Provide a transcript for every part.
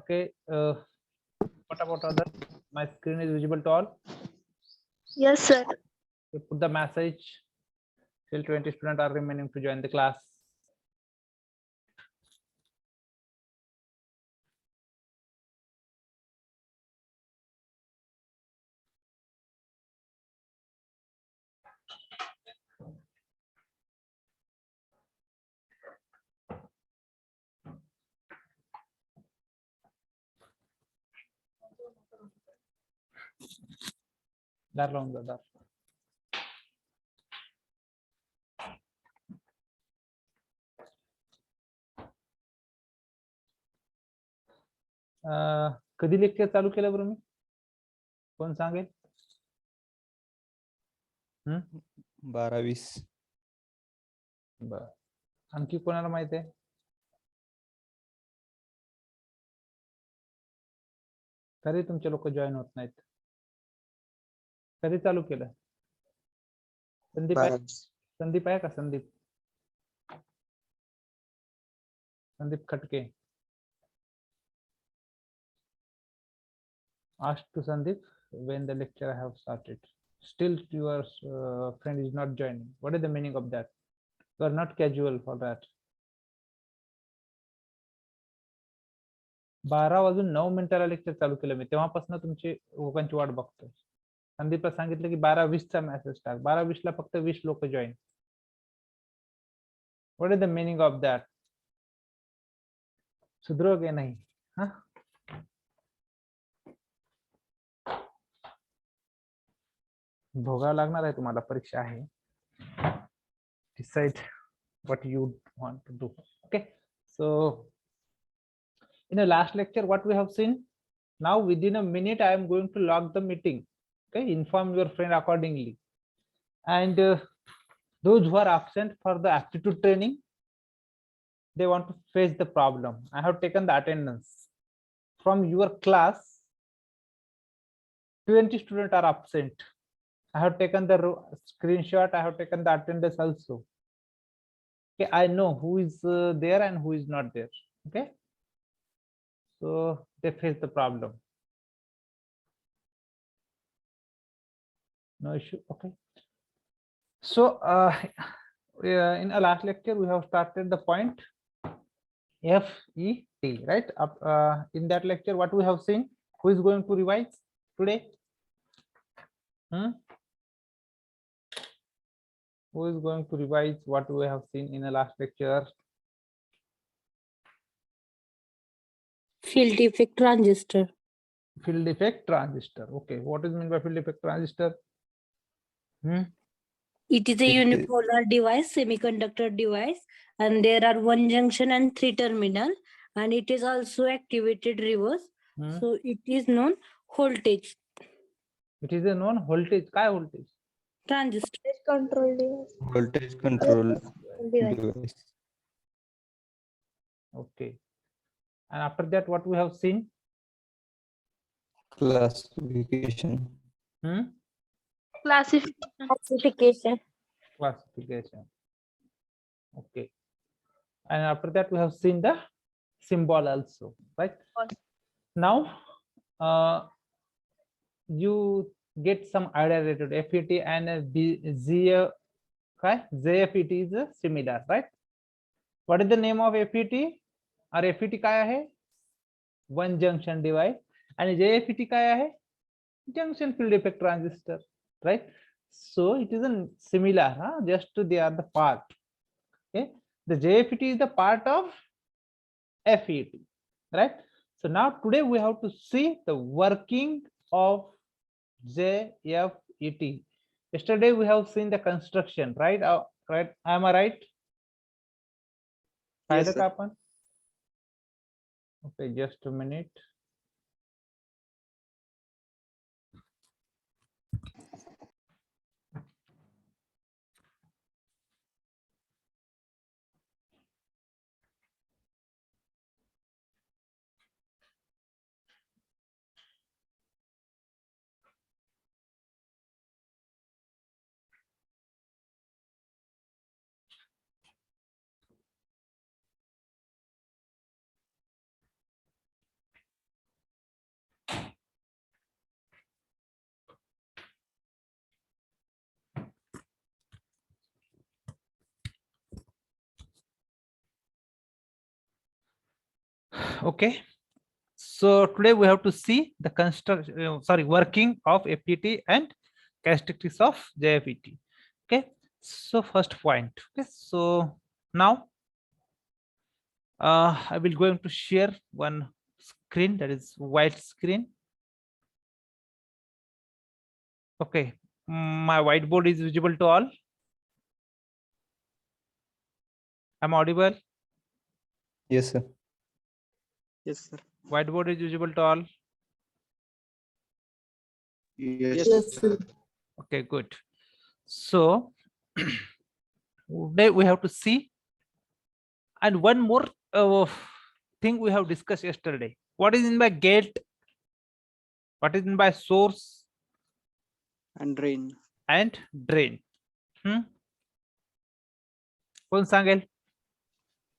Okay. What about other? My screen is visible to all. Yes, sir. You put the message. Still 20 students are remaining to join the class. दार लावून जा, दार. कधी lecture चालू केलं बरं मी? कोण सांगेल? 12-20. बर. आणखी कोणाला माहिती आहे? तरी तुमचे लोक जॉईन होत नाहीत. कधी चालू केलं? संदीप आहे? संदीप आहे का? संदीप खटके. Ask to Sandeep when the lecture I have started. Still your friend is not joining. What is the meaning of that? You are not casual for that. 12:09 lecture चालू केलं मी. तेव्हापासून तुमची लोकांची वाट बघतोय. संदीपला सांगितलं की 12:20 चा मेसेज टाक. 12:20 ला फक्त 20 लोक join. What is the meaning of that? सुधरोगे नाही? हाँ? भोगावं लागणार आहे तुम्हाला. परीक्षा आहे. Decide what you want to do. Okay, so in the last lecture what we have seen, now within a minute I am going to log the meeting. Okay, inform your friend accordingly, and those who are absent for the aptitude training, they want to face the problem. I have taken the attendance from your class. 20 students are absent. I have taken the screenshot. I have taken the attendance also. Okay, I know who is there and who is not there. Okay, so they face the problem. No issue. Okay, so in our last lecture we have started the point FET, right? In that lecture what we have seen, who is going to revise today? Who is going to revise what we have seen in the last lecture? Field effect transistor. Field effect transistor. Okay, what is meant by field effect transistor? It is a unipolar device, semiconductor device, and there are one junction and 3 terminal, and it is also activated reverse. So it is known voltage. It is a known voltage. काय voltage? Transistor control device. Voltage control device. Okay, and after that what we have seen? Classification. Classification. Classification. Okay, and after that we have seen the symbol also, right? Now you get some idea related FET and ZFET is similar, right? What is the name of FET? Or FET काय आहे? One junction device. And JFET काय आहे? Junction field effect transistor, right? So it is a similar, just they are the part. Okay, the JFET is the part of FET, right? So now today we have to see the working of JFET. Yesterday we have seen the construction, right? Right? Am I right? Yes, sir. Okay, just a minute. Okay. So today we have to see the working of FET and characteristics of JFET. Okay. So first point. Okay. So now I will going to share one screen, that is white screen. Okay. My whiteboard is visible to all. I'm audible. Yes, sir. Yes, sir. Whiteboard is visible to all. Yes, sir. Okay, good. So today we have to see, and one more thing we have discussed yesterday. What is in by gate? What is in by source and drain. and drain? कोण सांगेल?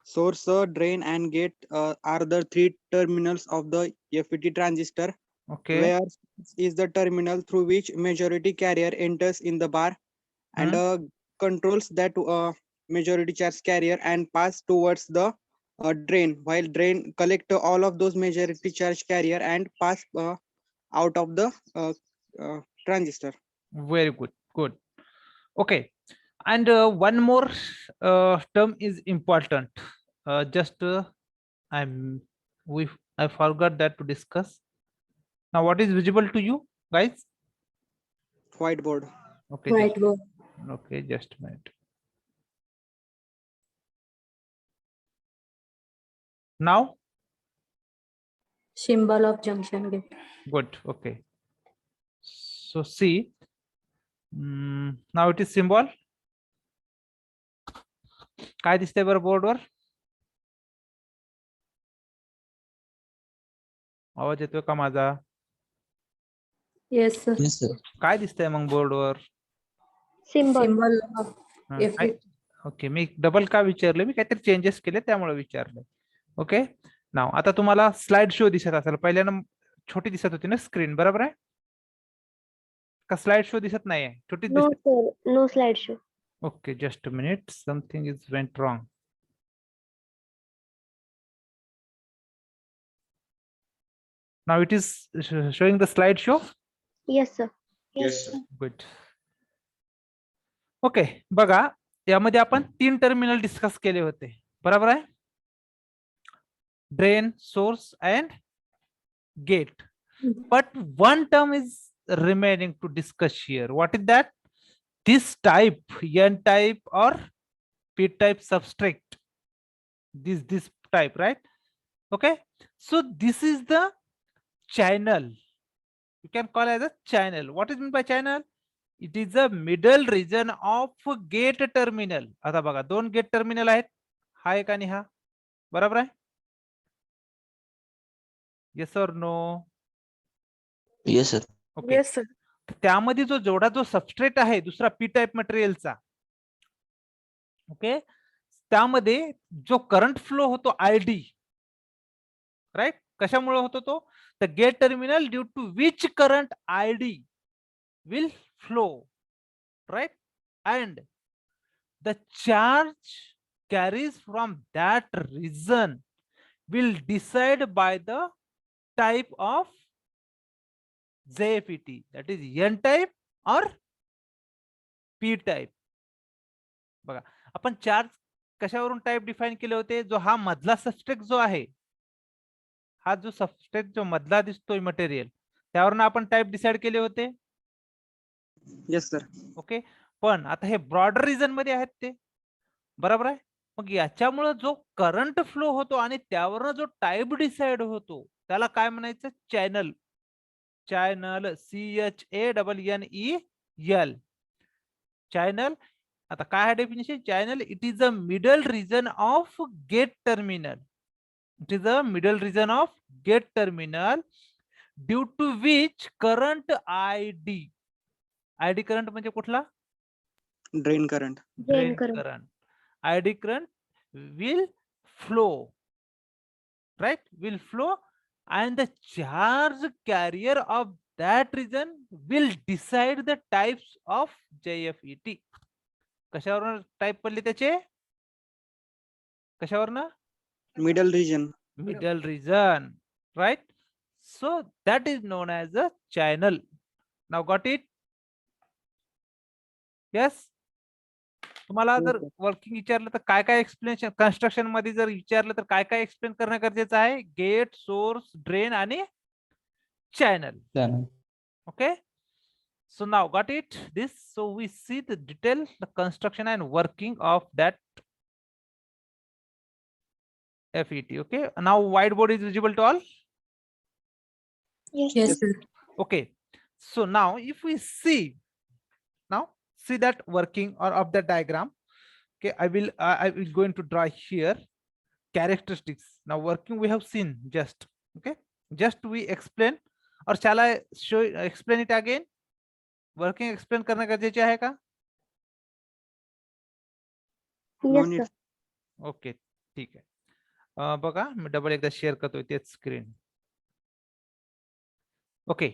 Source, drain, and gate are the three terminals of the FET transistor. Okay. Where is the terminal through which majority carrier enters in the bar and controls that majority charge carrier and pass towards the drain, while drain collect all of those majority charge carrier and pass out of the transistor. Very good. Good. Okay. And one more term is important. I forgot that to discuss. Now, what is visible to you, guys? Whiteboard. Okay. Whiteboard. Okay, just a minute. Now, Symbol of junction gate. good. Okay. So see, now it is symbol. काय दिसतंय बरं बोर्डवर? आवाज येतोय का माझा? Yes, sir. Yes, sir. काय दिसतंय मग बोर्डवर? Symbol of FET. Okay, me double का विचारले? मी काहीतरी चेंजेस केले त्यामुळे विचारले. ओके. नाव आता तुम्हाला स्लाइड शो दिसत असेल. पहिल्यानं छोटी दिसत होती ना स्क्रीन, बरोबर आहे? का स्लाइड शो दिसत नाहीये? छोटी No, दिसते. sir. No slideshow. Okay, just a minute. Something is went wrong. Now it is showing the slideshow. Yes, sir. Yes, sir. Good. Okay, बघा यामध्ये आपण 3 टर्मिनल डिस्कस केले होते, बरोबर आहे? Drain, source and gate. But one term is remaining to discuss here. What is that? This type, N type or P type substrate. This type, right? Okay. So this is the channel. You can call it as a channel. What is meant by channel? It is a middle region of gate terminal. आता बघा 2 gate terminal आहेत, हा एक आणि हा, बरोबर आहे? Yes और नो? Yes, sir. ओके. त्यामध्ये जो सबस्ट्रेट आहे दुसरा पी टाइप मटेरियलचा, ओके, त्यामध्ये जो करंट फ्लो होतो आयडी, राईट, कशामुळे होतो तो? The gate terminal due to which current I D will flow, right? And the charge carries from that region will decide by the type of JFET, that is N type or P type. बघा आपण charge कशावरून type define केले होते? जो हा मधला substrate जो आहे, हा जो सबस्ट्रेट जो मधला दिसतोय मटेरियल, त्यावरून आपण टाइप डिसाइड केले होते. Yes, sir. ओके. पण आता हे ब्रॉडर रिजन मध्ये आहेत ते, बरोबर आहे? मग याच्यामुळे जो करंट फ्लो होतो आणि त्यावरनं जो टाइप डिसाइड होतो त्याला काय म्हणायचं? चॅनल. Channel, CHANNEL. चॅनल. आता काय आहे definition? Channel, it is a middle region of gate terminal. It is a middle region of gate terminal due to which current I D. I D current म्हणजे कुठला? Drain current. Drain current. current. ID current will flow, right? Will flow, and the charge carrier of that region will decide the types of JFET. कशावरून type पडले त्याचे? कशावरनं? Middle region. middle region, right? So that is known as a channel. Now got it? Yes. तुम्हाला Yes, जर sir. Working विचारलं तर काय काय explanation, construction मध्ये जर विचारलं तर काय काय एक्सप्लेन करणं गरजेचं आहे? गेट, सोर्स, ड्रेन आणि channel. Channel. Okay. So now got it? This, so we see the detail, the construction and working of that FET. Okay. Now whiteboard is visible to all. Yes, sir. Okay. So now if we see, now see that working or of the diagram. Okay, I will going to draw here characteristics. Now working we have seen just. Okay, just we explain, or shall I show explain it again? Working explain करना गरजेचे आहे का? No Yes, need. sir. Okay, ठीक आहे. बघा मी double एकदा share करतोय तेच स्क्रीन. ओके,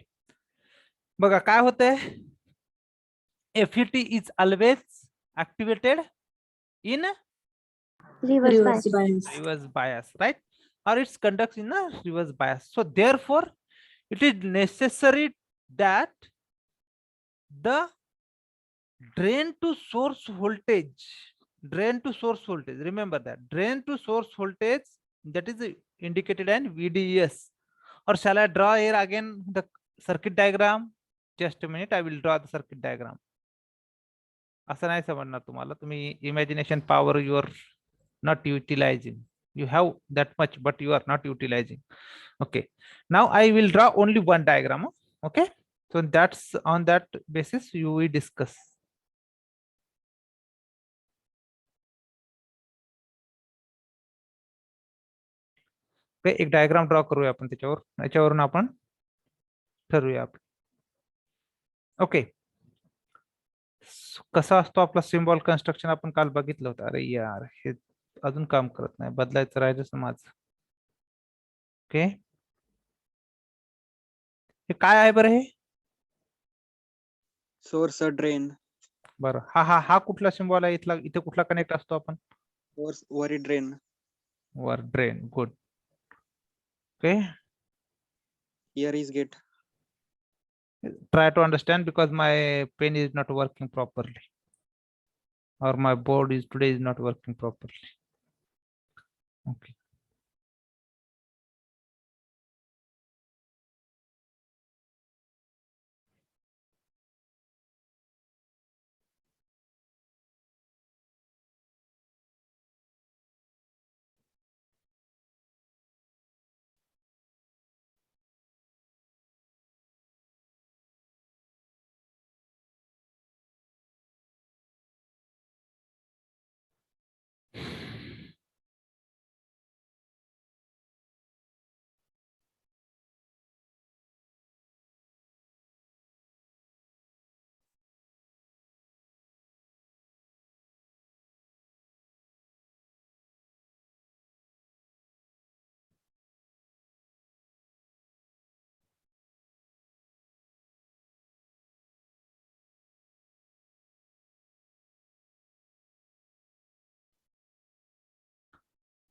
बघा काय होतंय. FET is always activated in Reverse Reverse bias. bias. reverse bias, right? Or it's conducts in a reverse bias. So therefore it is necessary that the drain to source voltage, remember that drain to source voltage, that is indicated in VDS. Or shall I draw here again the circuit diagram? Just a minute, I will draw the circuit diagram. असं नाही समजणार तुम्हाला, तुम्ही imagination power you are not utilizing. You have that much but you are not utilizing. Okay, now I will draw only one diagram. Okay, so that's on that basis you will discuss. Okay, एक diagram draw करूया आपण त्याच्यावरून आपण ठरवूया. Okay, कसा असतो आपला symbol construction आपण काल बघितलं होतं. अरे यार हे अजून काम करत नाही, बदलायचं राहिलंच ना माझं. ओके, हे काय आहे बरं हे? Source drain. बरं, हा कुठला सिम्बॉल आहे? इथे कुठला कनेक्ट असतो आपण? Source worry drain. Were drain. Good. Okay, Here is gate. try to understand because my pen is not working properly, or my board is today is not working properly. Okay,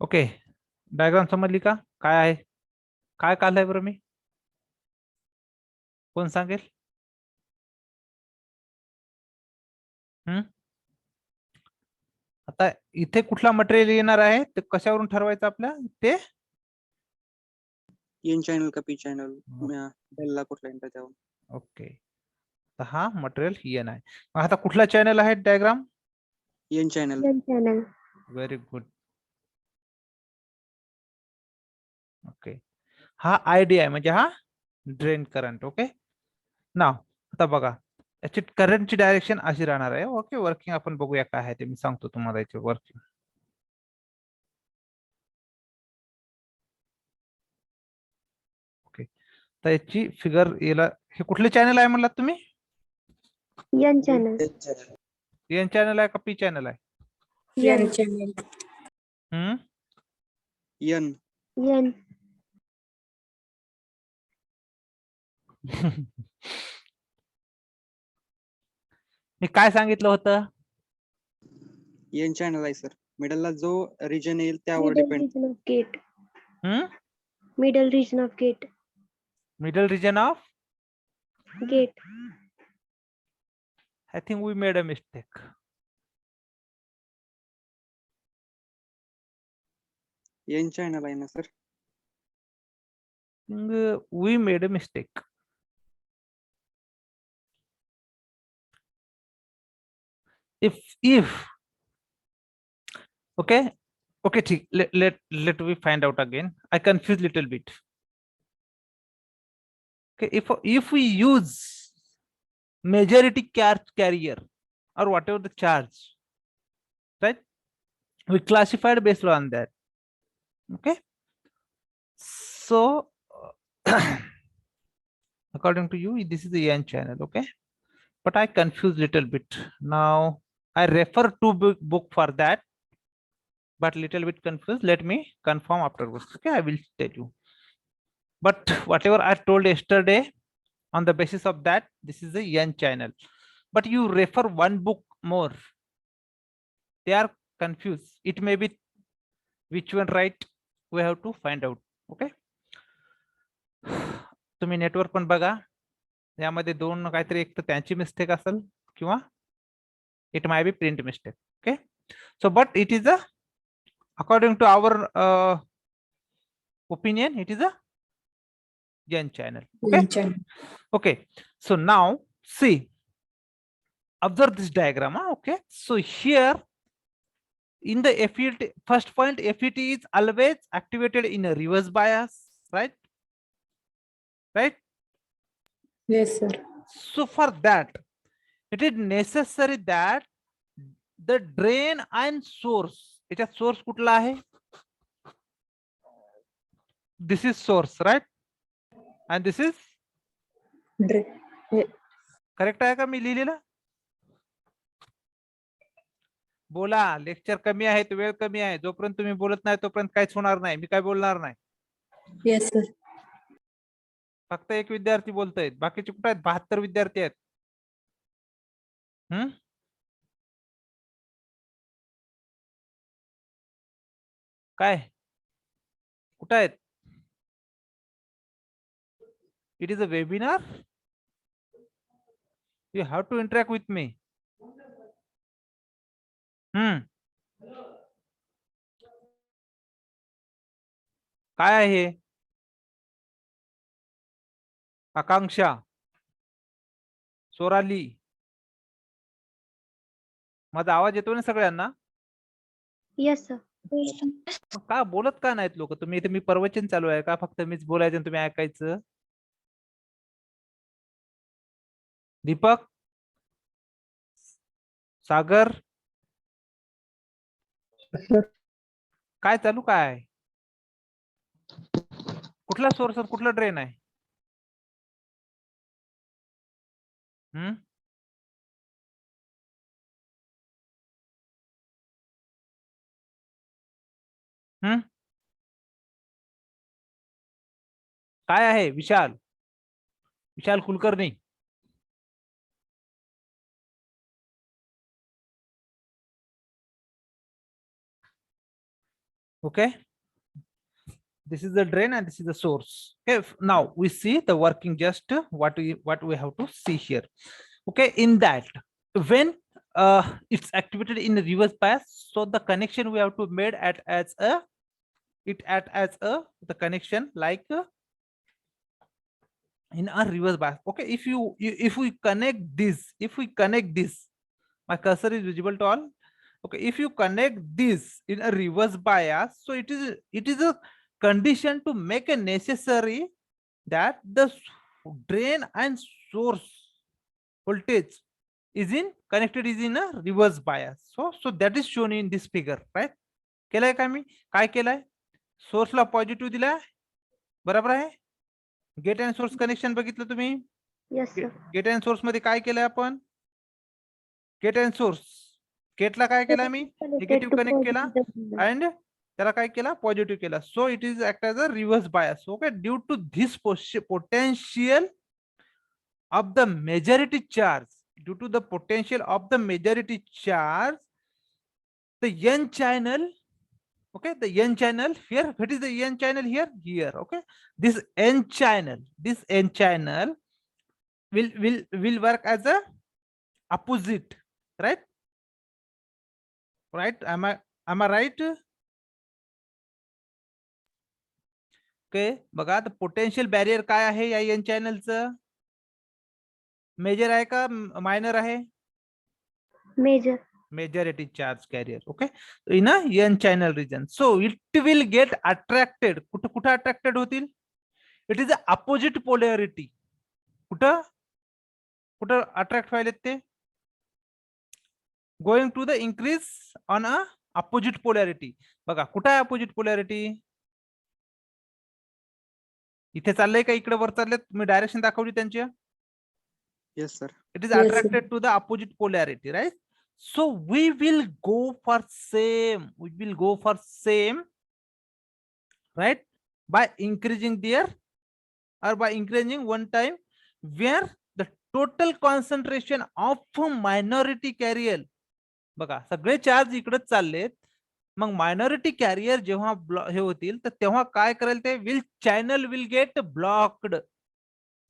okay, diagram समजली का? काय आहे, काय काढलंय बरं मी? कोण सांगेल? आता इथे कुठला मटेरियल येणार आहे ते कशावरून ठरवायचं आपल्या? ते N channel का P channel. बेलला कुठला इंटर त्यावर. ओके, तर हा मटेरियल एन आहे. मग आता कुठला चॅनल आहे diagram? N channel. N channel. Very good. Okay, हा आयडी आहे म्हणजे हा ड्रेन करंट. ओके, नाव आता बघा याची करंटची डायरेक्शन अशी राहणार आहे. ओके, वर्किंग आपण बघूया काय आहे ते, मी सांगतो तुम्हाला याचे वर्किंग. ओके, तर याची फिगर याला, हे कुठले चॅनल आहे म्हणलात तुम्ही? N channel. एन चॅनल आहे का पी चॅनल आहे? N channel. N. N. मी काय सांगितलं होतं? N channel आहे सर. मिडलला जो रिजन येईल त्यावर Middle depend. region of gate. Middle region of gate. Middle region of, Gate. I think we made a mistake. N channel आहे ना sir. We made a mistake. If okay, ठीक, let we find out again. I confused little bit. Okay, if we use majority carrier or whatever the charge, right? We classified based on that. Okay, so according to you, this is the N channel. Okay, but I confused little bit. Now I refer to book for that, but little bit confused. Let me confirm afterwards. Okay, I will tell you. But whatever I told yesterday, on the basis of that, this is the N channel. But you refer one book more, they are confused. It may be which one right, we have to find out. Okay, तुम्ही network पण बघा, यामध्ये दोन काहीतरी, एक तर त्यांची mistake असेल किंवा it might be print mistake. Okay, so but it is a, according to our opinion, it is a N channel. Okay, okay, so now see, observe this diagram. Okay, so here in the FET, first point, FET is always activated in a reverse bias, right? Right? Yes, sir. So for that, it is necessary that the drain and source, it is source kutla hai? This is source, right? And this is correct आहे का मी लिहिलेलं? बोला, lecture कमी आहे, तो वेळ कमी आहे, जोपर्यंत तुम्ही बोलत नाही तोपर्यंत काहीच होणार नाही, मी काय बोलणार नाही. Yes, sir. फक्त एक विद्यार्थी बोलतोय, बाकीचे कुठे आहेत? 72 विद्यार्थी आहेत. काय कुठे आहेत? It is a webinar. You have to interact with me. काय आहे? आकांक्षा, सोराली, माझा आवाज येतो ना सगळ्यांना? Yes, sir. मग का बोलत का नाहीत लोक? तुम्ही इथे, मी प्रवचन चालू आहे का? फक्त मीच बोलायचं आणि तुम्ही ऐकायचं? दीपक, सागर, काय चालू काय? कुठला सोर्स और कुठला ड्रेन आहे? काय आहे? विशाल Kulkarni. Okay, this is the drain and this is the source. Okay, now we see the working, just what we have to see here. Okay, in that, when it's activated in the reverse bias, so the connection we have to made as the connection like in a reverse bias. Okay, if we connect this, my cursor is visible to all. Okay, if you connect this in a reverse bias, so it is a condition to make a necessary that the drain and source voltage is connected in a reverse bias. So that is shown in this figure, right? केलाय का मी? काय केलाय? Source ला positive दिलाय, बरोबर आहे? Gate and source connection बघितलं तुम्ही? Yes, sir. Gate and source मध्ये काय केलंय आपण? गेट अँड सोर्स, गेटला काय केला मी? निगेटिव्ह कनेक्ट केला and त्याला काय केला? पॉझिटिव्ह केला. So it is act as a reverse bias. Okay, due to this potential of the majority charge, due to the potential of the majority charge, the N channel Okay, the n channel here. What is the n channel here? Here. Okay, this n channel will work as a opposite, right? Right? Am I right? Okay, बघा the potential barrier काय आहे या n चॅनलचं? Major आहे का minor आहे? Major. Major, it is charge carrier. Okay, so in a n channel region, so it will get attracted. कुठं attracted होतील? It is the opposite polarity. कुठं attract व्हायलेत ते? Going to the increase on a opposite polarity. बघा कुठं आहे opposite polarity? इथे चाललंय का इकडे वर चाललेत? मी डायरेक्शन दाखवली त्यांची. Yes, sir. It is Yes, sir. attracted to the opposite polarity, right? So we will go for same. We will go for same, right? By increasing there or by increasing one time where the total concentration of minority carrier. बघा सगळे charge इकडेच चाललेत. मग minority career जेव्हा हे होतील तर तेव्हा काय करेल ते will channel will get blocked.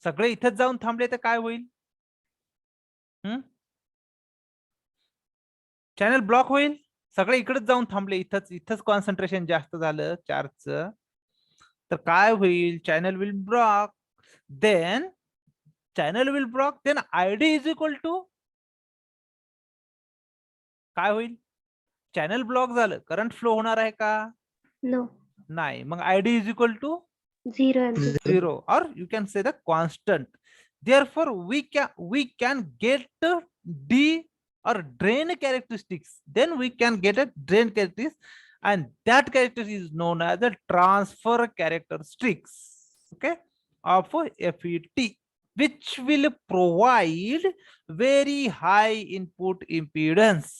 सगळे इथेच जाऊन थांबले तर काय होईल? चॅनल ब्लॉक होईल. सगळे इकडेच जाऊन थांबले, इथंच कॉन्सन्ट्रेशन जास्त झालं चार्जचं, तर काय होईल? Channel will block. Then channel will block, then ID is equal to काय होईल? चॅनल ब्लॉक झालं, करंट फ्लो होणार आहे का? No. नाही. मग ID is equal to 0 ampere. 0, or you can say the constant. Therefore we can get D or drain characteristics. Then we can get a drain characteristics, and that characteristic is known as the transfer characteristics, okay, of FET, which will provide very high input impedance.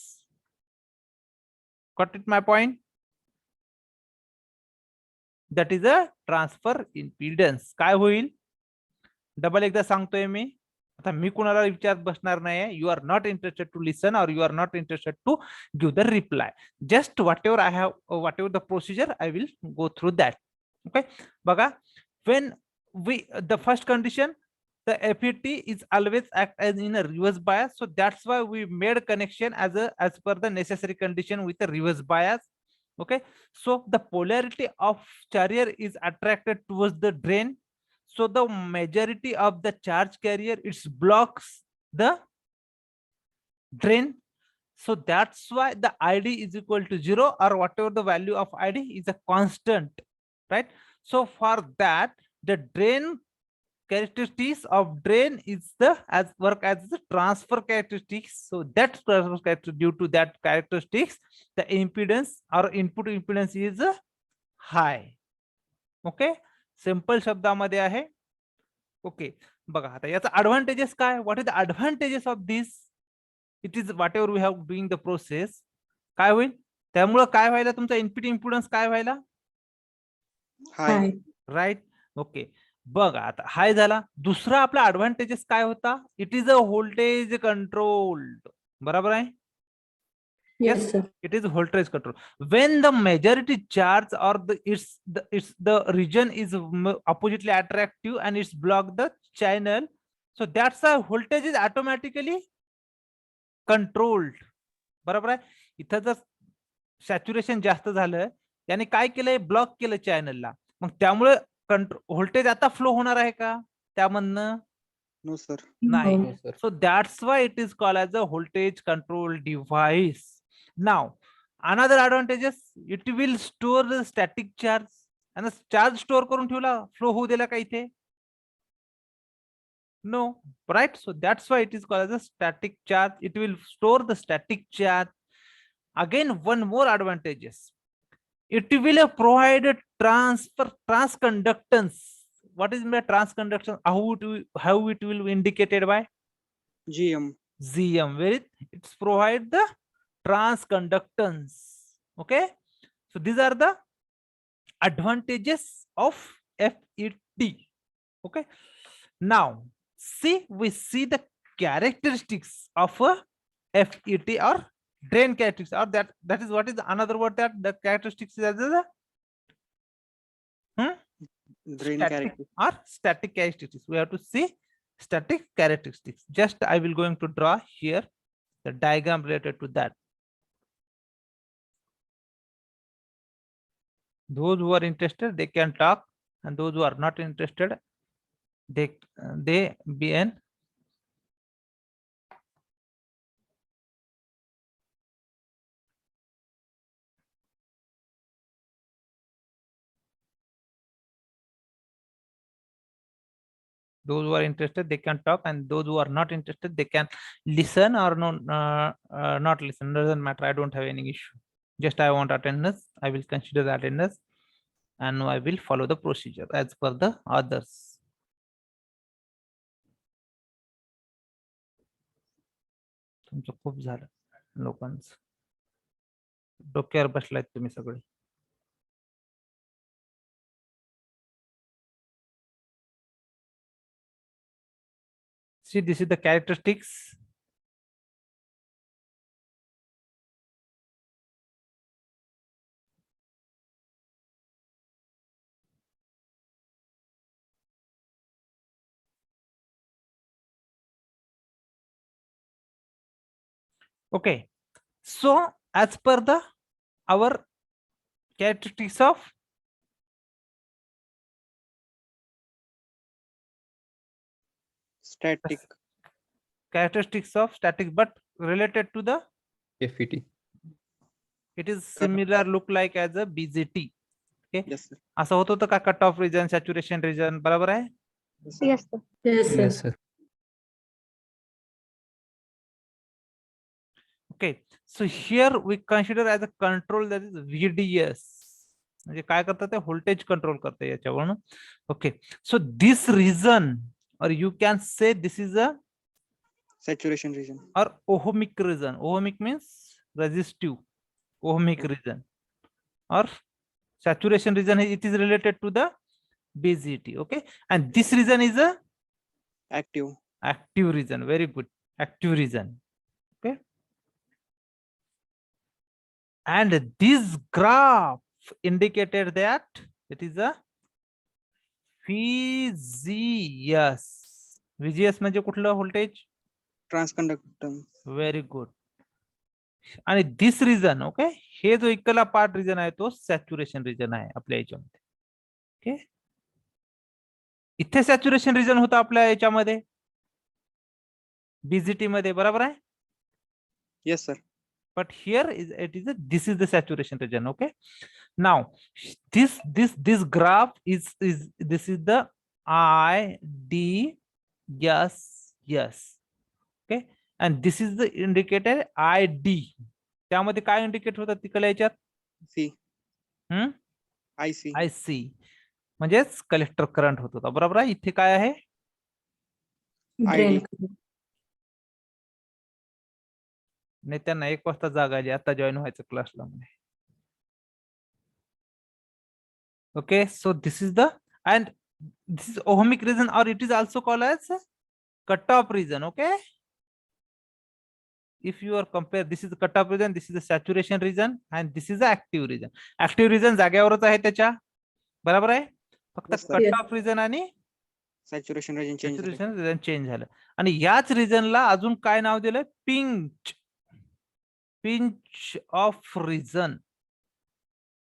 Got it my point? That is a transfer impedance. काय होईल? Double एकदा सांगतोय मी. आता मी कुणाला विचारत बसणार नाही. You are not interested to listen और you are not interested to give the reply. Just whatever I have, whatever the procedure, I will go through that. Okay, बघा, when we the first condition, the FET is always act as in a reverse bias, so that's why we made connection as per the necessary condition with a reverse bias. Okay, so the polarity of carrier is attracted towards the drain, so the majority of the charge carrier it blocks the drain, so that's why the ID is equal to 0, or whatever the value of ID is a constant, right? So for that, the drain characteristics of drain is the work as the transfer characteristics. So that transfer characteristic, due to that characteristics, the impedance or input impedance is high. Okay, simple शब्दामध्ये आहे. Okay, बघा आता याचा advantages काय? What is the advantages of this? It is whatever we have doing the process. काय होईल? त्यामुळे काय व्हायला? तुमचा इनपुट इम्पिडन्स काय व्हायला? High. राईट. ओके, बघा आता हाय झाला. दुसरा आपला ऍडव्हान्टेजेस काय होता? It is a voltage controlled. बरोबर आहे? Yes, sir. It is voltage control. When the majority charge or the region is oppositely attractive and it's block the channel, so that's why voltage is automatically controlled. बरोबर आहे? इथं जर saturation जास्त झालं, त्याने काय केलंय? ब्लॉक केलं चॅनलला. मग त्यामुळे व्होल्टेज आता फ्लो होणार आहे का त्यामधनं? No, sir. नाही. No. So that's why it is called as a voltage control device. Now, another advantages, it will store the static charge. आणि चार्ज स्टोर करून ठेवला, फ्लो होऊ दिला का इथे? No, right? So that's why it is called as a static charge. It will store the static charge. Again, one more advantages. It will provide a transconductance. What is my transconductance? How it will be indicated by? GM. ZM, where it's provide the transconductance. Okay, so these are the advantages of FET. Okay, now we see the characteristics of a FET or drain characteristics, or that is what is another word that the characteristics is as a Drain static character. or static characteristics. We have to see static characteristics. Just I will going to draw here the diagram related to that. Those who are interested, they can talk, and those who are not interested, they be an those who are interested, they can talk, and those who are not interested, they can listen or no, not listen. Doesn't matter. I don't have any issue. Just I want attendance. I will consider the attendance, and I will follow the procedure as per the others. तुमचं खूप झालं लोकांचं, डोक्यावर बसलायत तुम्ही सगळे. See, this is the characteristics. Okay, so as per the our characteristics of Static. But related to the FET. it is similar look like as a BJT. Okay, Yes, sir. असं होत होतं का cut off region, saturation region, बरोबर आहे? Yes, sir. Yes, sir. Okay, so here we consider as a control that is VDS. म्हणजे काय करतात ते व्होल्टेज कंट्रोल करते याच्यावरून. Okay, so this region, or you can say this is a Saturation region. or ohmic region. Ohmic means resistive. Ohmic region or saturation region, it is related to the BGT. Okay, and this region is a Active. active region. Very good, active region. Okay, and this graph indicated that it is a VGS. VGS म्हणजे कुठलं voltage? Transconductance. Very good. आणि this region, okay, हे जो Ikla part region आहे तो saturation region आहे आपल्या याच्यामध्ये. Okay, इथे सॅच्युरेशन रिजन होता आपल्या याच्यामध्ये बीजीटी मध्ये, बरोबर आहे? Yes, sir. But here this is the saturation region. Okay, now this graph is this is the IDS. Okay, and this is the indicator ID. त्यामध्ये काय इंडिकेट होतात तिकडल्या याच्यात? C. IC. IC म्हणजेच कलेक्टर करंट होत होता, बरोबर आहे? इथे काय आहे? Drain. नाही, त्यांना 1 वाजता जाग आली, आता जॉईन व्हायचं क्लासला म्हणे. Okay, so this is the, and this is ohmic region, or it is also called as cutoff region. Okay, if you are compare, this is the cutoff region, this is the saturation region, and this is the active region. Active region जागेवरच आहे त्याच्या, बरोबर आहे? फक्त cutoff region आणि Saturation region change. saturation region change झालं. आणि याच रिजनला अजून काय नाव दिलं? pinch of region.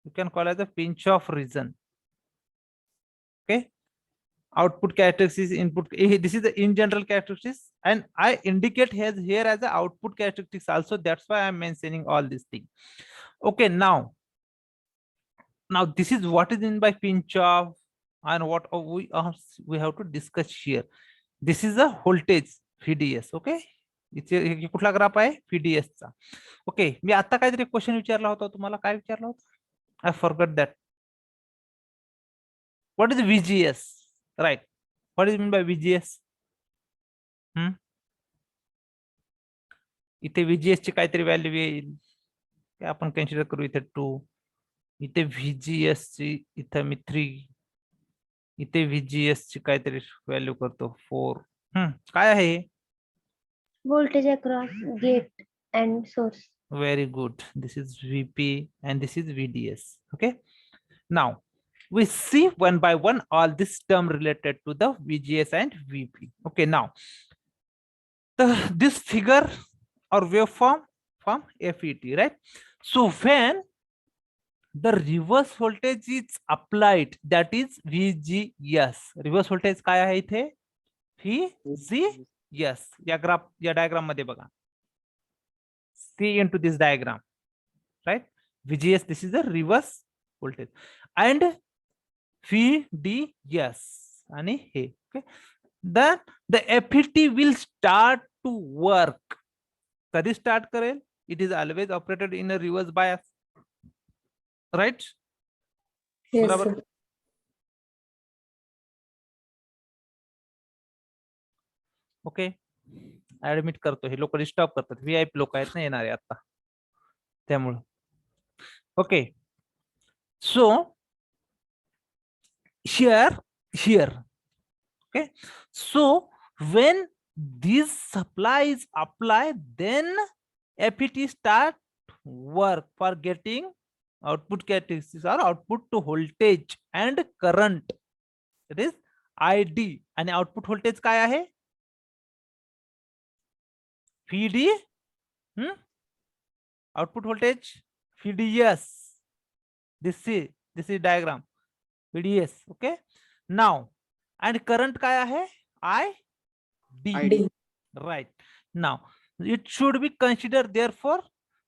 You can call it a pinch of region. Okay, output characteristics, input, this is the in general characteristics, and I indicate here as the output characteristics also. That's why I'm mentioning all these things. Okay, now this is what is in by pinch of, and what we have to discuss here. This is a voltage VDS. Okay, इथे कुठला graph आहे? VDS चा. Okay, मी आता काहीतरी question विचारला होता तुम्हाला. काय विचारला होता? I forgot that. What is VGS? Right. What is mean by VGS? इथे VGS ची काहीतरी व्हॅल्यू येईल, आपण कन्सिडर करू इथे 2. इथे VGS ची इथे मी 3. इथे VGS ची काहीतरी व्हॅल्यू करतो 4. काय आहे? Voltage across gate and source. Very good. This is VP and this is VDS. Okay. Now we see one by one all this term related to the VGS and VP. Okay. Now this figure or waveform from FET, right? So when the reverse voltage is applied, that is VGS. Reverse voltage काय आहे इथे? VGS. या graph या diagram मध्ये बघा. See into this diagram, right? VGS, this is the reverse voltage, and VDS आणि हे. Okay, then the FET will start to work. कधी start करेल? It is always operated in a reverse bias, right? Yes, बराबर. sir. Okay, admit करतो. हे लोक disturb करतात. VIP लोक आहेत ना येणारे आता, त्यामुळे. Okay, so here, okay, so when this supply is applied, then FET start work for getting output characteristics or output to voltage and current. It is ID आणि output voltage काय आहे? VD, output voltage VDS. This is diagram VDS. Okay, now and current काय आहे? ID. Right. Now it should be considered therefore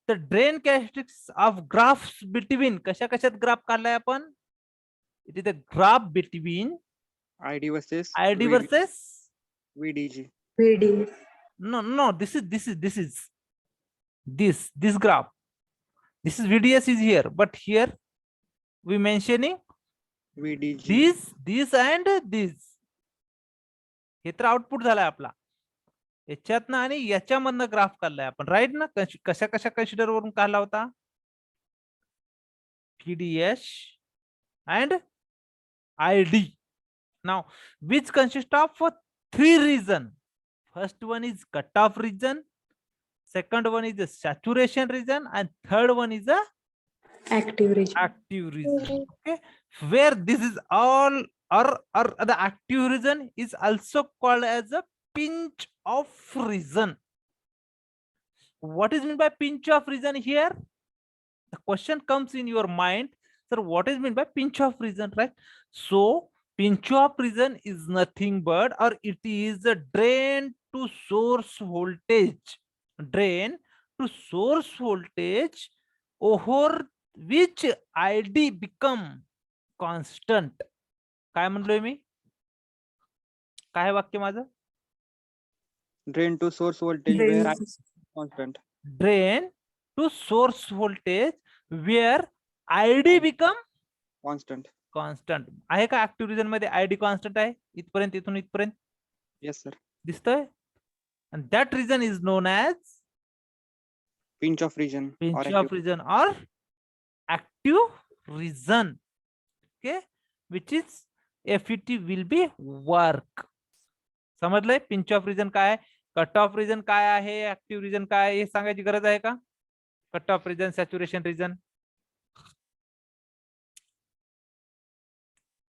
the drain characteristics of graphs between कशा कशात graph काढलाय आपण? It is the graph between ID versus ID versus VDG. VD. no, this is this graph. This is VDS is here, but here we mentioning VDG. this and this. हे तर output झालाय आपला. याच्यातनं आणि याच्यामधनं graph काढलाय आपण, right ना? कशा कशा consider वरून काढला होता? VDS and ID. Now which consist of 3 region. First one is cutoff region, second one is the saturation region, and third one is the Active region. active region. Okay, where this is all or the active region is also called as a pinch off region. What is meant by pinch off region here? The question comes in your mind, sir, what is meant by pinch off region, right? So pinch off region is nothing but, or it is a drain to source voltage, over which ID become constant. काय म्हणलोय मी? काय वाक्य माझं? Drain to source voltage where I constant. Drain to source voltage where ID become Constant. आहे का? Active region मध्ये ID constant आहे इथपर्यंत, इथून इथपर्यंत Yes, sir. दिसतोय. And that region is known as Pinch off region. or pinch active- off region or active region. Okay, which is FET will be work. समजलंय? Pinch off region काय आहे, cut off region काय आहे, active region काय आहे, हे सांगायची गरज आहे का? Cut off region, saturation region.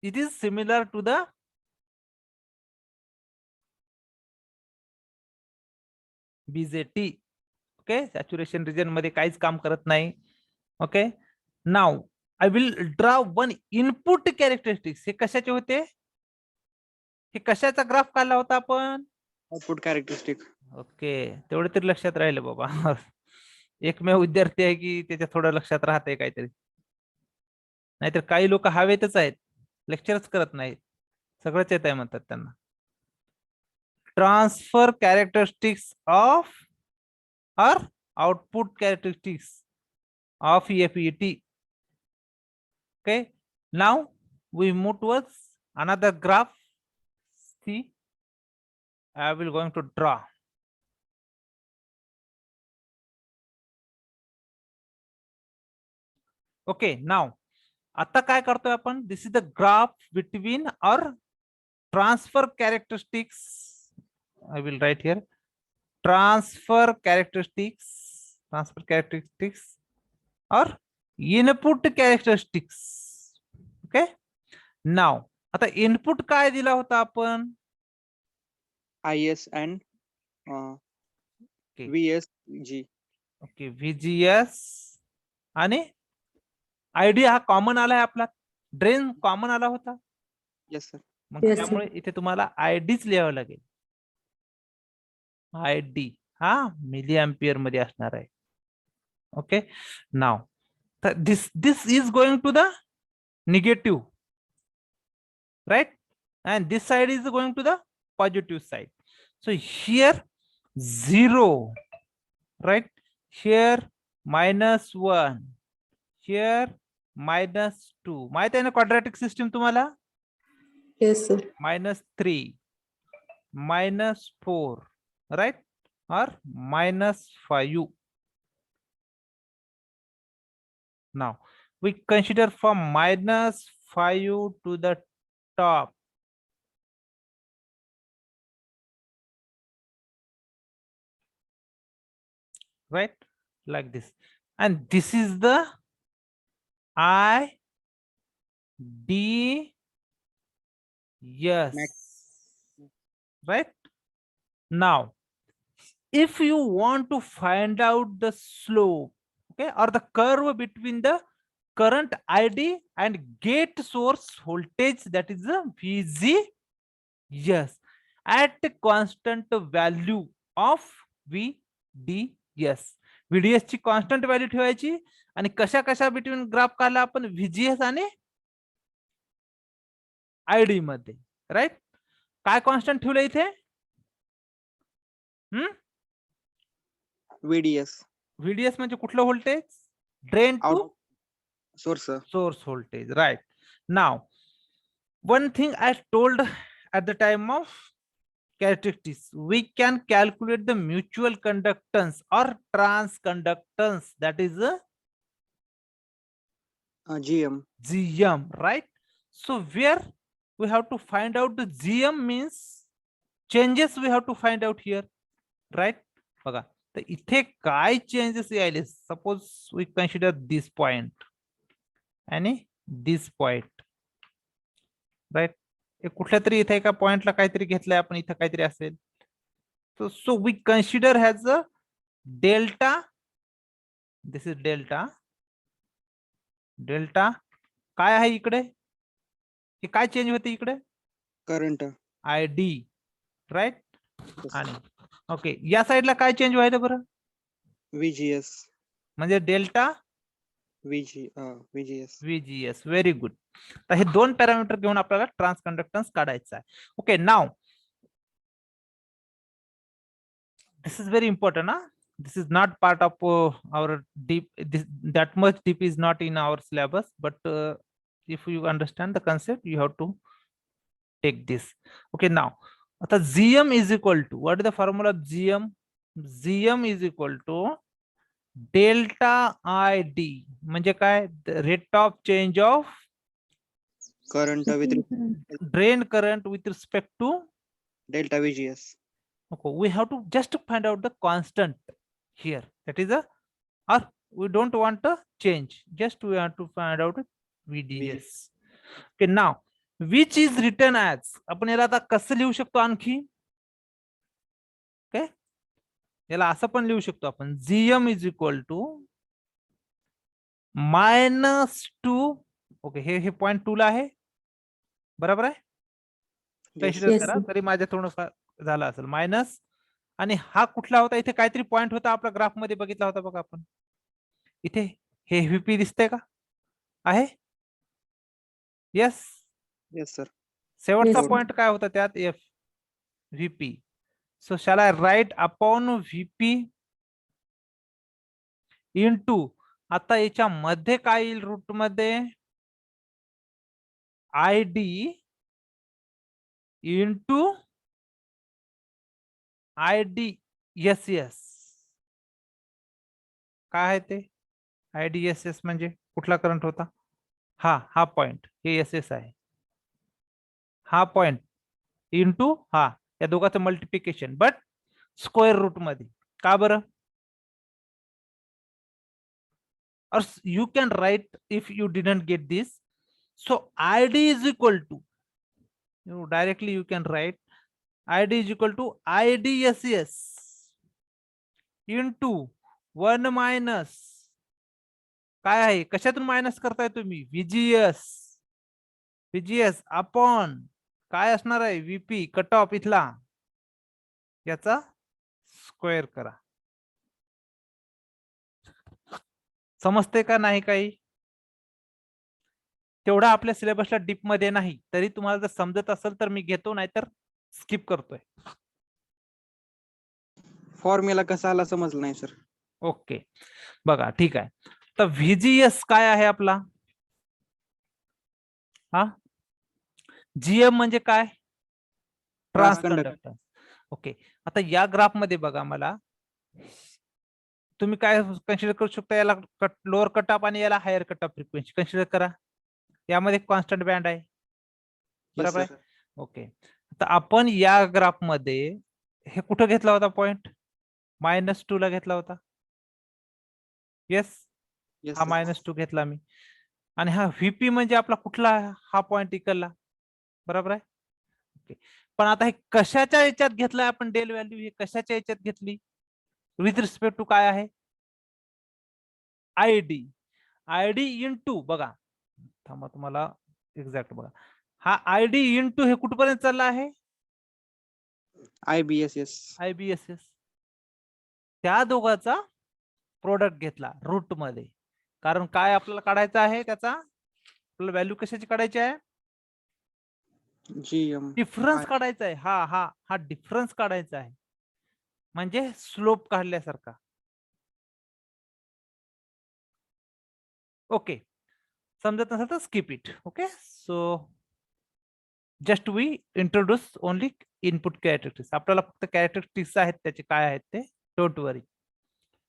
It is similar to the BJT. Okay, saturation region मध्ये काहीच काम करत नाही. Okay, now I will draw one input characteristics. हे कशाचे होते? हे कशाचा ग्राफ काढला होता आपण? Output characteristic. ओके, तेवढे तरी लक्षात राहिले बाबा. एकमेव विद्यार्थी आहे की त्याच्या थोडं लक्षात राहतंय काहीतरी. नाहीतर काही लोक हवेतच आहेत, लेक्चरच करत नाहीत, सगळंच येत आहे म्हणतात त्यांना. Transfer characteristics of or output characteristics of FET. Okay, now we move towards another graph. See, I will going to draw. Okay, now आता काय करतोय आपण? This is the graph between or transfer characteristics. I will write here transfer characteristics transfer characteristics और input characteristics. Okay, नाव आता input काय दिला होता आपण? IS and Okay. VSG. Okay, VGS आणि आयडी हा कॉमन आलाय आपला, ड्रेन कॉमन आला होता. Yes, sir. मग Yes, त्यामुळे इथे तुम्हाला आयडीच लिहावं लागेल. आयडी हा मिली अँपिअर मध्ये असणार आहे. Okay, now this is going to the negative, right, and this side is going to the positive side. So here 0, right, here -1, here -2. माहित आहे ना क्वाड्रॅटिक सिस्टीम तुम्हाला? Yes, sir. -3, -4, right, or -5. Now we consider from -5 to the top. Right, like this, and this is the ID. Yes, right. Now if you want to find out the slope, okay, or the curve between the current ID and gate source voltage, that is the VG, yes, at constant value of VDS. VDS ची constant value ठेवायची आणि कशा कशा between graph काढला आपण? VGS आणि ID मध्ये, right. काय कॉन्स्टंट ठेवलं इथे? VDS. VDS म्हणजे कुठलं voltage? Drain to Out source, sir. source voltage, right. Now one thing I told at the time of characteristics, we can calculate the mutual conductance or transconductance, that is GM. GM, right? So where we have to find out the GM means changes we have to find out here, right? बघा, तर इथे काय changes यायले? Suppose we consider this point आणि this point, right. कुठल्या तरी इथे एका पॉइंटला काहीतरी घेतलंय आपण, इथं काहीतरी असेल. So we consider has a delta. This is delta. Delta काय आहे इकडे? हे काय चेंज होते इकडे? Current. I D, right. Yes, आणि ओके, या साईडला काय चेंज व्हायचं बरं? VGS. म्हणजे delta VGS. VGS. Very good. तर हे दोन पॅरामीटर घेऊन आपल्याला ट्रान्सकंडक्टन्स काढायचा आहे. Okay, now this is very important. This is not part of our deep, that much deep is not in our syllabus, but if you understand the concept, you have to take this. Okay, now आता GM is equal to, what is the formula of GM? GM is equal to delta ID. म्हणजे काय? Rate of change of Current with drain current with respect to delta VGS. okay, we have to just find out the constant here, that is a, or we don't want to change, just we have to find out VDS. Okay, now which is written as, आपण याला आता कसं लिहू शकतो आणखी? Okay, याला असं पण लिहू शकतो आपण, GM is equal to -2. Okay, हे पॉइंट 2 ला आहे, बरोबर आहे? कन्सिडर Yes, करा, sir. तरी माझ्या थोडंफार झालं असेल मायनस. आणि हा कुठला होता? इथे काहीतरी पॉइंट होता आपला ग्राफ मध्ये बघितला होता बघा आपण. इथे हे व्हीपी दिसतंय का? आहे? येस. Yes, sir. शेवटचा Yes. पॉइंट काय होता त्यात? F VP. So shall I write upon VP into, आता याच्या मध्ये काय येईल रूट मध्ये? ID into IDSS. काय आहे ते? IDSS म्हणजे कुठला करंट होता? हा पॉइंट, हे SS आहे. हा पॉइंट इंटू हा, या दोघांचं मल्टिप्लिकेशन, बट स्क्वेअर रूट मध्ये. का बरं? or you can write if you didn't get this. So ID is equal to, directly you can write ID is equal to IDSS into 1 minus काय आहे, कशातून minus करताय तुम्ही, VGS अपॉन काय असणार आहे, VP कट ऑफ इथला, याचा स्क्वेअर करा. समजते का नाही काही? तेवढा आपल्या सिलेबसला डीप मध्ये नाही, तरी तुम्हाला जर समजत असेल तर मी घेतो, नाहीतर स्किप करतोय. फॉर्म्युला कसा आला समजलं नाही सर. ओके बघा, ठीक आहे. तर VGS काय आहे आपला, हा GM म्हणजे काय, ट्रान्स कंडक्टन्स. ओके, आता या ग्राफ मध्ये बघा, मला तुम्ही काय कन्सिडर करू शकता, याला लोअर कट ऑफ आणि याला higher cut off frequency consider करा. यामध्ये कॉन्स्टंट बँड आहे, बरोबर आहे. ओके, आता आपण या ग्राफ मध्ये हे कुठं घेतला होता पॉइंट, -2 ला घेतला होता. येस, हा -2 घेतला मी, आणि हा VP म्हणजे आपला कुठला, हा पॉइंट इकडला, बरोबर आहे. ओके, पण आता हे कशाच्या याच्यात घेतलाय आपण, डेल व्हॅल्यू हे कशाच्या याच्यात घेतली, विथ रिस्पेक्ट टू काय आहे, ID इंटू, बघा थांबा तुम्हाला एक्झॅक्ट बघा, हा ID इंटू हे कुठपर्यंत चालला आहे, IBSS. त्या दोघांचा प्रोडक्ट घेतला रूट मध्ये, कारण काय आपल्याला काढायचं आहे, त्याचा आपल्याला व्हॅल्यू कशाची काढायची आहे, डिफरन्स काढायचा आहे. हा डिफरन्स काढायचा आहे, म्हणजे स्लोप काढल्यासारखा. ओके, समजत नसेल तर skip it. Okay, so just we introduce only input characteristics. आपल्याला फक्त कॅरेक्टरिस्टिक्स आहेत त्याचे काय आहेत ते, डोंट वरी.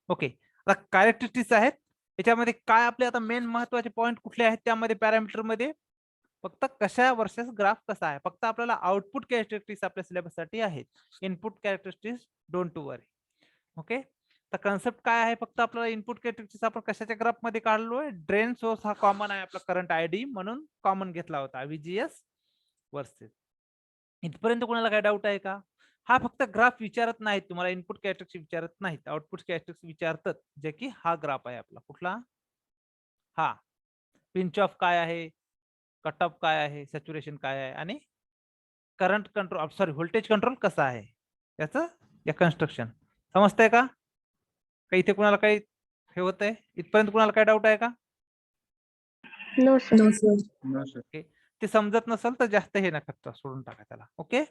ओके, आता कॅरेक्टरिस्टिक्स आहेत, याच्यामध्ये काय आपले आता मेन महत्वाचे पॉइंट कुठले आहेत, त्यामध्ये पॅरामीटर मध्ये फक्त कशा वर्सेस ग्राफ कसा आहे, फक्त आपल्याला आउटपुट कॅरेक्टरिस्टिक्स आपल्या सिलेबस साठी आहेत. Input characteristics don't worry. Okay, तर कन्सेप्ट काय आहे, फक्त आपल्याला इनपुट कॅरेक्टरिस्टिक्स आपण कशाच्या ग्राफ मध्ये काढलोय, ड्रेन सोर्स हा कॉमन आहे, आपला करंट ID म्हणून कॉमन घेतला होता, VGS वर्सेस. इथपर्यंत कोणाला काय डाऊट आहे का? हा फक्त ग्राफ विचारत नाहीत तुम्हाला, इनपुट कॅरेक्टरिस्टिक्स विचारत नाहीत, आउटपुट कॅरेक्टरिस्टिक्स विचारतात, जे की हा ग्राफ आहे आपला, कुठला, हा पिंच ऑफ काय आहे, कट ऑफ काय आहे, सॅच्युरेशन काय आहे, आणि current control, sorry voltage control कसा आहे, याचं या कन्स्ट्रक्शन. समजतंय का? काही इथे कुणाला काही हे होत आहे, इथपर्यंत कुणाला काय डाऊट आहे का? No sir. ओके, ते समजत नसेल तर जास्त हे नका, सोडून टाका त्याला. ओके,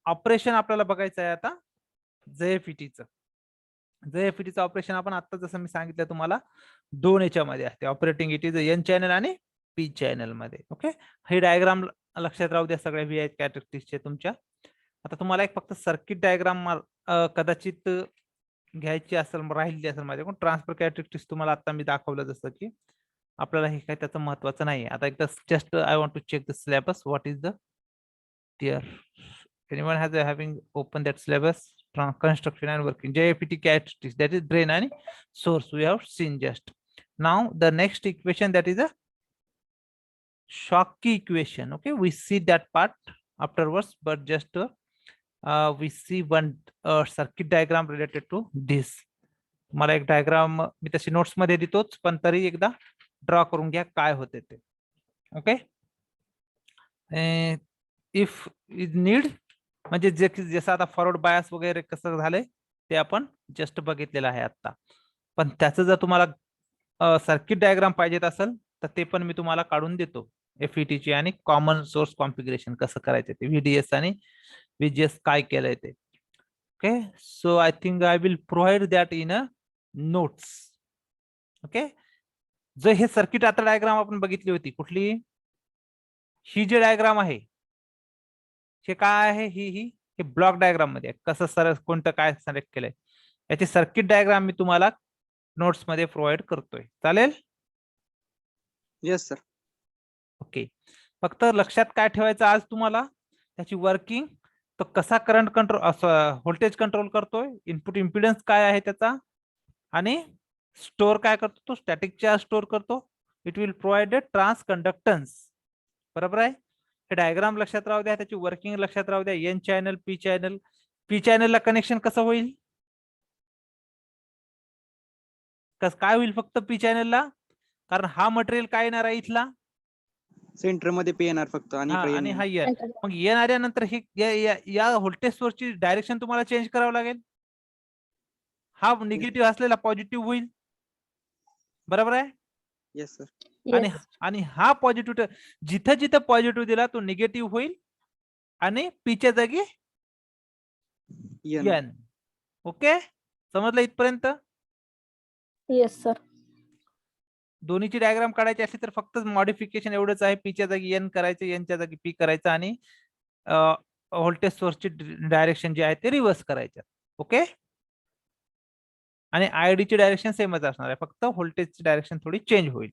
ऑपरेशन आपल्याला बघायचं आहे आता JFETचं. JFETचं ऑपरेशन आपण आता जसं मी सांगितलं तुम्हाला, 2 याच्यामध्ये असते, operating it is N channel आणि P चॅनल मध्ये. ओके, हे डायग्राम लक्षात राहू द्या सगळ्या VI कॅरेक्टरिस्टिक्सचे तुमच्या. आता तुम्हाला एक फक्त सर्किट डायग्राम कदाचित घ्यायची असेल, राहिली असेल माझ्याकडून. ट्रान्सफर कॅरेक्टरिस्टिक्स तुम्हाला आता मी दाखवलं, जसं की आपल्याला हे काही त्याचं महत्वाचं नाही. आता एकदा just I want to check the syllabus, what is the tier, anyone has having open that syllabus, construction and working JFET characteristics, that is drain and source, we have seen just now. The next equation, that is a Schottky equation. Okay, we see that part afterwards, but just we see one circuit diagram related to this. तुम्हाला एक diagram मी तशी notes मध्ये देतोच, पण तरी एकदा draw करून घ्या काय होते ते. ओके, इफ इज नीड, म्हणजे जसं आता फॉरवर्ड बायस वगैरे कसं झालंय ते आपण जस्ट बघितलेलं आहे आता. पण त्याचं जर तुम्हाला सर्किट डायग्राम पाहिजेत असेल तर ते पण मी तुम्हाला काढून देतो, FET ची, आणि कॉमन सोर्स कॉन्फिगरेशन कसं करायचं ते, VDS आणि VGS काय केलंय ते. Okay, so I think I will provide that in a notes. Okay, जर हे सर्किट आता डायग्राम आपण बघितली होती, कुठली, ही जे डायग्राम आहे हे काय आहे, हे ब्लॉक डायग्राम मध्ये कसं सर कोणतं काय सिलेक्ट केलंय, याची सर्किट डायग्राम मी तुम्हाला नोट्स मध्ये प्रोव्हाइड करतोय. चालेल? Yes sir. ओके, फक्त लक्षात काय ठेवायचं आज तुम्हाला, त्याची वर्किंग, तो कसा करंट कंट्रोल, व्होल्टेज कंट्रोल करतोय, इनपुट इम्पिडन्स काय आहे त्याचा, आणि स्टोअर काय करतो, तो स्टॅटिक चार्ज स्टोअर करतो. It will provide transconductance. बरोबर आहे. हे डायग्राम लक्षात राहू द्या, त्याची वर्किंग लक्षात राहू द्या. N channel, P channel. पी चॅनलला कनेक्शन कसं होईल, काय होईल फक्त पी चॅनलला, कारण हा मटेरियल काय येणार आहे इथला, सेंटर मध्ये पे येणार फक्त आणि हा, इकडे आणि येणार. हा येणार. मग येणाऱ्या नंतर हे या व्होल्टेज सोर्सची डायरेक्शन तुम्हाला चेंज करावं लागेल. हा निगेटिव्ह असलेला पॉझिटिव्ह होईल. बरोबर आहे. Yes sir. आणि आणि हा पॉझिटिव्ह जिथे जिथे पॉझिटिव्ह दिला तो निगेटिव्ह होईल आणि पीच्या जागी एन. एन. ओके, समजलं इथपर्यंत. Yes sir. दोन्हीची डायग्राम काढायची असली तर फक्त मॉडिफिकेशन एवढंच आहे, पीच्या जागी एन करायचं, एनच्या जागी पी करायचं, आणि व्होल्टेज सोर्सची डायरेक्शन जे आहे ते रिव्हर्स करायचं. ओके, आणि आयडी ची डायरेक्शन सेमच असणार आहे, फक्त व्होल्टेजची डायरेक्शन थोडी चेंज होईल.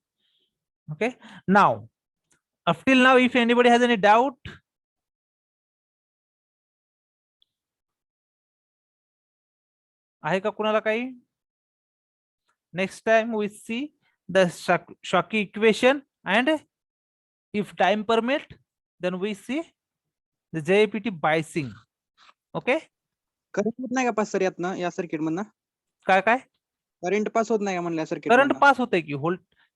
Okay, now up till now if anybody has any doubt, आहे का कुणाला काही. Next time we see the Shockey equation, and if time permit then we see the JAPT biasing. Okay, current होत नाही का पास sir यातनं, या सर्किट मधनं काय काय करंट पास होत नाही का म्हणल्या सर्किट करंट मधनं? पास होते की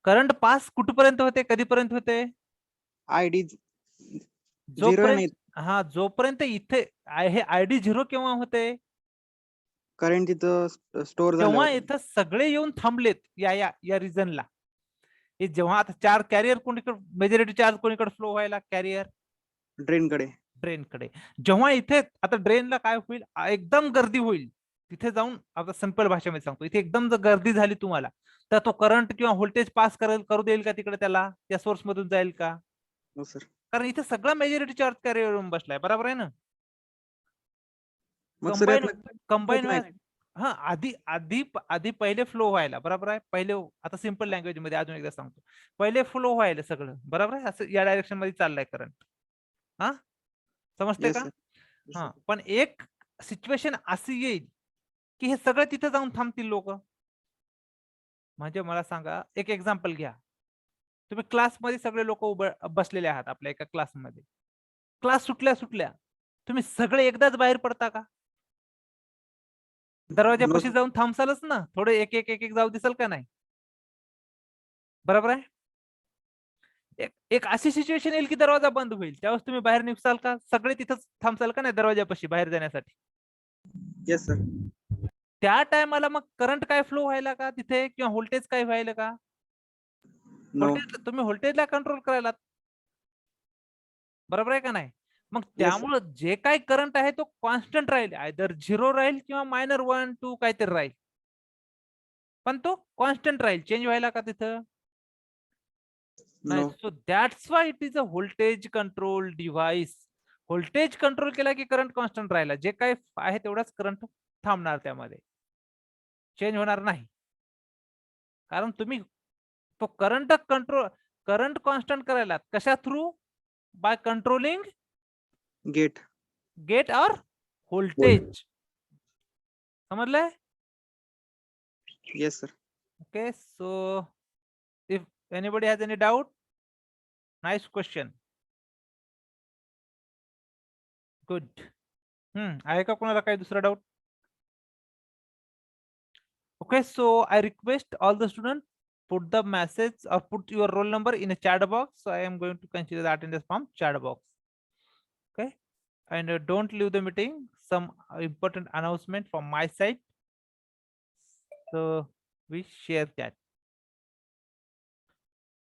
करंट पास कुठपर्यंत होते, कधीपर्यंत होते, आयडी झिरो जोपर्यंत, नाही, हा, जोपर्यंत इथे हे आयडी झिरो केव्हा होते, करंट तिथं स्टोअर जेव्हा झालं. इथं सगळे येऊन थांबलेत या रिजनला. हे जेव्हा आता चार कॅरियर कोणीकडे, मेजॉरिटी चार्ज कोणीकडे फ्लो व्हायला, कॅरियर ड्रेन कडे. ड्रेनकडे. जेव्हा इथे आता ड्रेनला काय होईल, एकदम गर्दी होईल, तिथे जाऊन आता सिंपल भाषेमध्ये सांगतो, इथे एकदम जर गर्दी झाली तुम्हाला, तर तो करंट किंवा व्होल्टेज पास करू देईल का तिकडे, त्याला त्या सोर्स मधून जाईल का, हो सर. कारण इथे सगळा मेजॉरिटी चार्ज कॅरियर बसलाय. बरोबर आहे ना. मग सर कंबाईन यातनं कंबाईन होत नाही. हा, आधी आधी आधी पहिले फ्लो व्हायला. बरोबर आहे. पहिले आता सिंपल लँग्वेज मध्ये अजून एकदा सांगतो, पहिले फ्लो व्हायला सगळं. बरोबर आहे, असं या डायरेक्शन मध्ये चाललंय करंट. हा, समजते येस का. सर. हा, पण एक सिच्युएशन अशी येईल की हे सगळं तिथे जाऊन थांबतील लोक. म्हणजे मला सांगा, एक एक्झाम्पल घ्या. तुम्ही क्लासमध्ये सगळे लोक बसलेले आहात आपल्या एका क्लासमध्ये. क्लास सुटल्या सुटल्या तुम्ही सगळे एकदाच बाहेर पडता का, दरवाजापाशी जाऊन थांबसालच ना, थोडे एक एक एक एक जाऊ दिसल का नाही. बरोबर आहे. एक अशी सिच्युएशन येईल की दरवाजा बंद होईल, त्यावेळेस तुम्ही बाहेर निघसाल का, सगळे तिथंच थांबसाल का नाही दरवाजापाशी बाहेर जाण्यासाठी. Yes sir. त्या टायमाला मग करंट काय फ्लो व्हायला का तिथे, किंवा व्होल्टेज काय व्हायला का, नो. व्होल्टेज तुम्ही व्होल्टेजला कंट्रोल करायला. बरोबर आहे का नाही. मग Yes, त्यामुळे जे काही करंट आहे तो कॉन्स्टंट राहील, आयदर 0 राहील किंवा -1 2 काहीतरी राहील, पण तो कॉन्स्टंट राहील. चेंज व्हायला का तिथं नाही. No. So that's why it is a voltage control device. Voltage control केला की करंट कॉन्स्टंट राहिला, जे काही आहे तेवढाच करंट थांबणार, त्यामध्ये चेंज होणार नाही. कारण तुम्ही तो करंट कॉन्स्टंट करायला कशा through, by controlling gate. Gate और व्होल्टेज. समजलंय. Yes sir. Okay, so if anybody has any doubt, nice question. Good. आहे का कोणाला काही दुसरा doubt. Okay, so I request all the students put the message or put your roll number in a chat box. So I am going to consider the attendance from chat box. Okay, and don't leave the meeting. Some important announcement from my side. So we share that.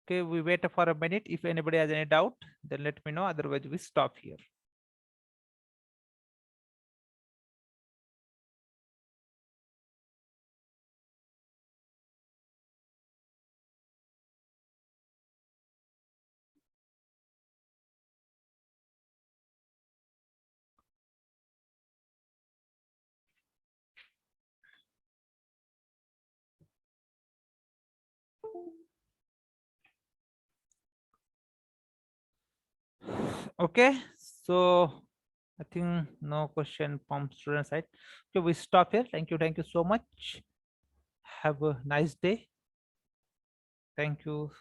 Okay, we wait for a minute. If anybody has any doubt, then let me know. Otherwise, we stop here. Okay, so I think no question from student side. Okay, we stop here. Thank you so much. Have a nice day. Thank you.